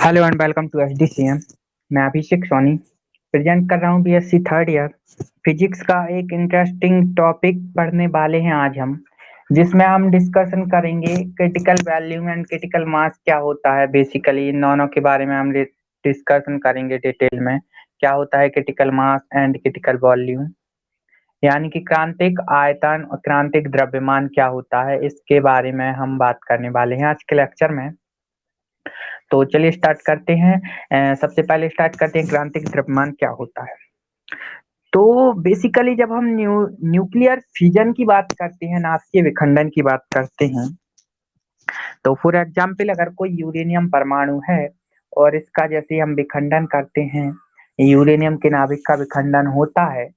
Hello and welcome to HDCM. मैं Abhishek Soni present कर रहा हूँ बीएससी थर्ड ईयर फिजिक्स का एक इंटरेस्टिंग टॉपिक पढ़ने वाले हैं आज हम, जिसमें हम डिस्कशन करेंगे critical volume and critical mass क्या होता है। बेसिकली इन दोनों के बारे में हम डिस्कशन करेंगे डिटेल में। क्या होता है critical mass and critical volume, यानी कि क्रांतिक आयतन और क्रांतिक द्रव्यमान क्या होता है, इसके बारे में हम बात करने वाले हैं आज के लेक्चर में। तो चलिए स्टार्ट करते हैं। सबसे पहले स्टार्ट करते हैं क्रांतिक द्रव्यमान क्या होता है। तो बेसिकली जब हम न्यूक्लियर फिजन की बात करते हैं, नाभिकीय विखंडन की बात करते हैं, तो फॉर एग्जाम्पल अगर कोई यूरेनियम परमाणु है और इसका जैसे हम विखंडन करते हैं, यूरेनियम के नाभिक का विखंडन होता है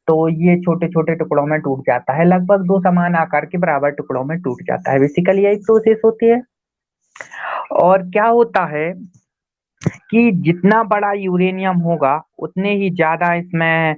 तो ये छोटे छोटे टुकड़ों में टूट जाता है, लगभग दो समान आकार के बराबर टुकड़ों में टूट जाता है। बेसिकली यही प्रोसेस होती है। और क्या होता है कि जितना बड़ा यूरेनियम होगा उतने ही ज्यादा इसमें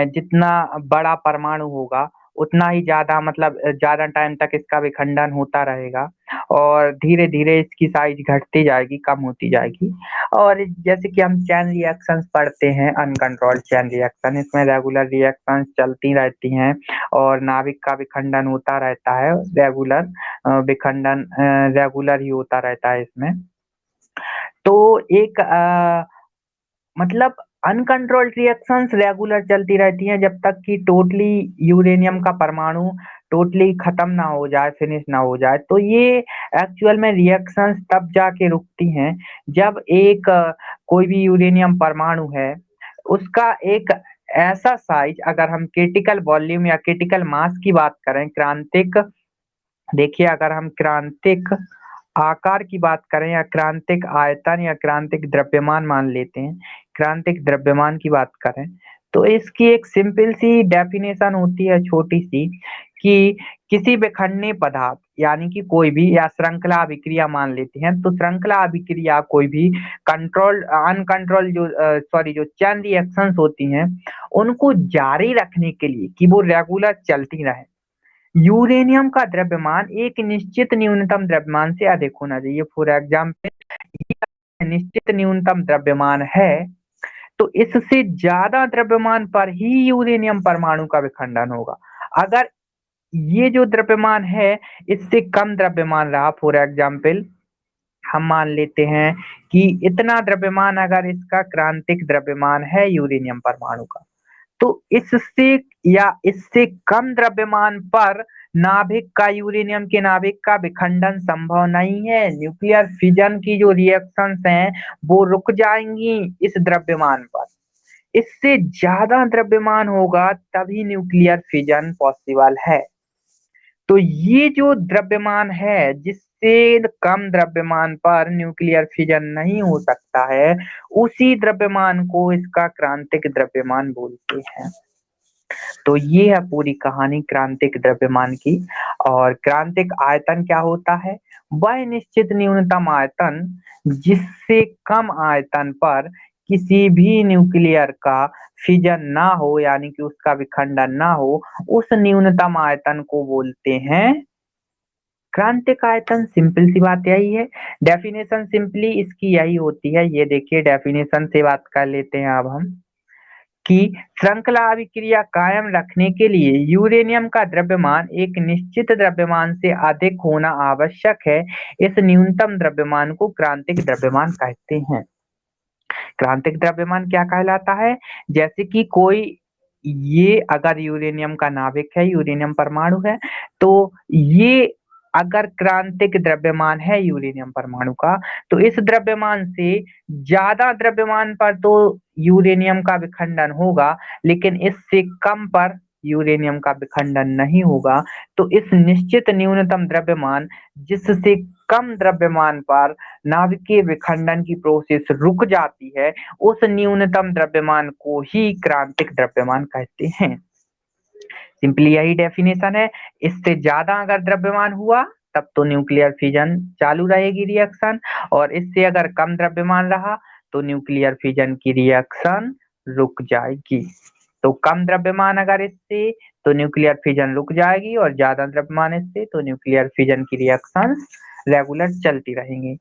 जितना बड़ा परमाणु होगा उतना ही ज्यादा, मतलब ज्यादा टाइम तक इसका विखंडन होता रहेगा और धीरे धीरे इसकी साइज घटती जाएगी, कम होती जाएगी। और जैसे कि हम चैन रिएक्शंस पढ़ते हैं, अनकंट्रोल्ड चैन रिएक्शन, इसमें रेगुलर रिएक्शंस चलती रहती हैं और नाभिक का विखंडन होता रहता है। रेगुलर विखंडन रेगुलर ही होता रहता है इसमें। तो एक मतलब अनकंट्रोल्ड रिएक्शंस रेगुलर चलती रहती हैं जब तक कि टोटली यूरेनियम का परमाणु टोटली खत्म ना हो जाए, फिनिश ना हो जाए। तो ये एक्चुअल में रिएक्शंस तब जाके रुकती हैं जब एक कोई भी यूरेनियम परमाणु है उसका एक ऐसा साइज, अगर हम क्रिटिकल वॉल्यूम या क्रिटिकल मास की बात करें, क्रांतिक, देखिए अगर हम क्रांतिक आकार की बात करें या क्रांतिक आयतन या क्रांतिक द्रव्यमान मान लेते हैं, क्रांतिक द्रव्यमान की बात करें तो इसकी एक सिंपल सी डेफिनेशन होती है, छोटी सी, कि किसी विखंडनीय पदार्थ यानी कि कोई भी, या श्रृंखला अभिक्रिया मान लेते हैं, तो श्रृंखला अभिक्रिया कोई भी कंट्रोल अनकंट्रोल जो सॉरी जो चैन रिएक्शंस होती हैं उनको जारी रखने के लिए कि वो रेगुलर चलती रहे, यूरेनियम का द्रव्यमान एक निश्चित न्यूनतम द्रव्यमान से अधिक होना चाहिए। फॉर एग्जाम्पल ये निश्चित न्यूनतम द्रव्यमान है तो इससे ज्यादा द्रव्यमान पर ही यूरेनियम परमाणु का विखंडन होगा। अगर ये जो द्रव्यमान है इससे कम द्रव्यमान रहा, फॉर एग्जाम्पल हम मान लेते हैं कि इतना द्रव्यमान अगर इसका क्रांतिक द्रव्यमान है यूरेनियम परमाणु का, तो इससे या इससे कम द्रव्यमान पर नाभिक का, यूरेनियम के नाभिक का विखंडन संभव नहीं है। न्यूक्लियर फिजन की जो रिएक्शंस हैं वो रुक जाएंगी इस द्रव्यमान पर। इससे ज्यादा द्रव्यमान होगा तभी न्यूक्लियर फिजन पॉसिबल है। तो ये जो द्रव्यमान है जिससे कम द्रव्यमान पर न्यूक्लियर फिजन नहीं हो सकता है, उसी द्रव्यमान को इसका क्रांतिक द्रव्यमान बोलते हैं। तो ये है पूरी कहानी क्रांतिक द्रव्यमान की। और क्रांतिक आयतन क्या होता है? वह निश्चित न्यूनतम आयतन जिससे कम आयतन पर किसी भी न्यूक्लियर का फिजन ना हो, यानी कि उसका विखंडन ना हो, उस न्यूनतम आयतन को बोलते हैं क्रांतिक आयतन। सिंपल सी बात यही है। डेफिनेशन सिंपली इसकी यही होती है। ये देखिए डेफिनेशन से बात कर लेते हैं अब हम, कि श्रृंखला अभिक्रिया कायम रखने के लिए यूरेनियम का द्रव्यमान एक निश्चित द्रव्यमान से अधिक होना आवश्यक है। इस न्यूनतम द्रव्यमान को क्रांतिक द्रव्यमान कहते हैं। क्रांतिक द्रव्यमान क्या कहलाता है? जैसे कि कोई, ये अगर यूरेनियम का नाभिक है, यूरेनियम परमाणु है, तो ये अगर क्रांतिक द्रव्यमान है यूरेनियम परमाणु का, तो इस द्रव्यमान से ज्यादा द्रव्यमान पर तो यूरेनियम का विखंडन होगा, लेकिन इससे कम पर यूरेनियम का विखंडन नहीं होगा। तो इस निश्चित न्यूनतम द्रव्यमान जिससे कम द्रव्यमान पर नाभिकीय विखंडन की प्रोसेस रुक जाती है, उस न्यूनतम द्रव्यमान को ही क्रांतिक द्रव्यमान कहते हैं। सिंपली यही डेफिनेशन है। इससे ज्यादा अगर द्रव्यमान हुआ तब तो न्यूक्लियर फिजन चालू रहेगी रिएक्शन, और इससे अगर कम द्रव्यमान रहा तो न्यूक्लियर फिजन की रिएक्शन रुक जाएगी। तो कम द्रव्यमान अगर इससे तो न्यूक्लियर फिजन रुक जाएगी, और ज्यादा द्रव्यमान इससे तो न्यूक्लियर फिजन की रिएक्शन रेगुलर चलती रहेंगी।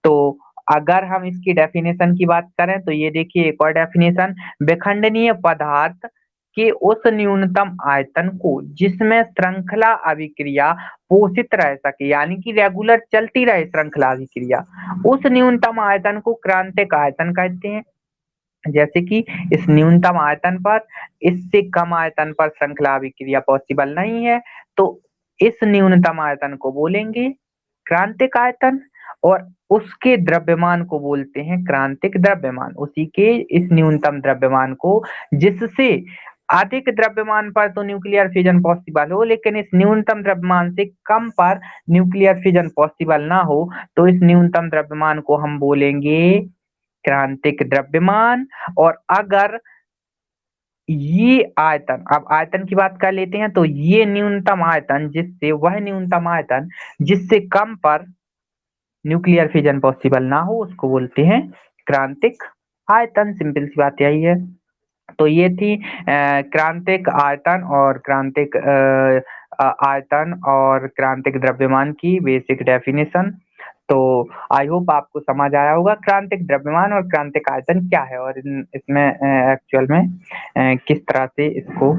तो अगर हम इसकी डेफिनेशन की बात करें तो ये देखिए एक और डेफिनेशन, विखंडनीय पदार्थ के उस न्यूनतम आयतन को जिसमें श्रृंखला अभिक्रिया पोषित रह सके, यानी कि रेगुलर चलती रहे श्रृंखला अभिक्रिया, उस न्यूनतम आयतन को क्रांतिक आयतन कहते हैं। जैसे कि इस न्यूनतम आयतन पर इससे कम आयतन पर श्रृंखला अभिक्रिया पॉसिबल नहीं है, तो इस न्यूनतम आयतन को बोलेंगे क्रांतिक आयतन, और उसके द्रव्यमान को बोलते हैं क्रांतिक द्रव्यमान। उसी के इस न्यूनतम द्रव्यमान को, जिससे अधिक द्रव्यमान पर तो न्यूक्लियर फिजन पॉसिबल हो, लेकिन इस न्यूनतम द्रव्यमान से कम पर न्यूक्लियर फिजन पॉसिबल ना हो, तो इस न्यूनतम द्रव्यमान को हम बोलेंगे क्रांतिक द्रव्यमान। और अगर ये आयतन, अब आयतन की बात कर लेते हैं, तो ये न्यूनतम आयतन, जिससे वह न्यूनतम आयतन जिससे कम पर न्यूक्लियर फिजन पॉसिबल ना हो, उसको बोलते हैं क्रांतिक आयतन। सिंपल सी बात यही है। तो ये थी क्रांतिक आयतन और क्रांतिक आयतन और क्रांतिक द्रव्यमान की बेसिक डेफिनेशन। तो आई होप आपको समझ आया होगा क्रांतिक द्रव्यमान और क्रांतिक आयतन क्या है, और इसमें एक्चुअल में किस तरह से इसको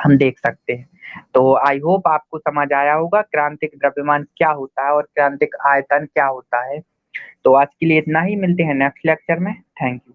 हम देख सकते हैं। तो आई होप आपको समझ आया होगा क्रांतिक द्रव्यमान क्या होता है और क्रांतिक आयतन क्या होता है। तो आज के लिए इतना ही, मिलते हैं नेक्स्ट लेक्चर में। Thank you.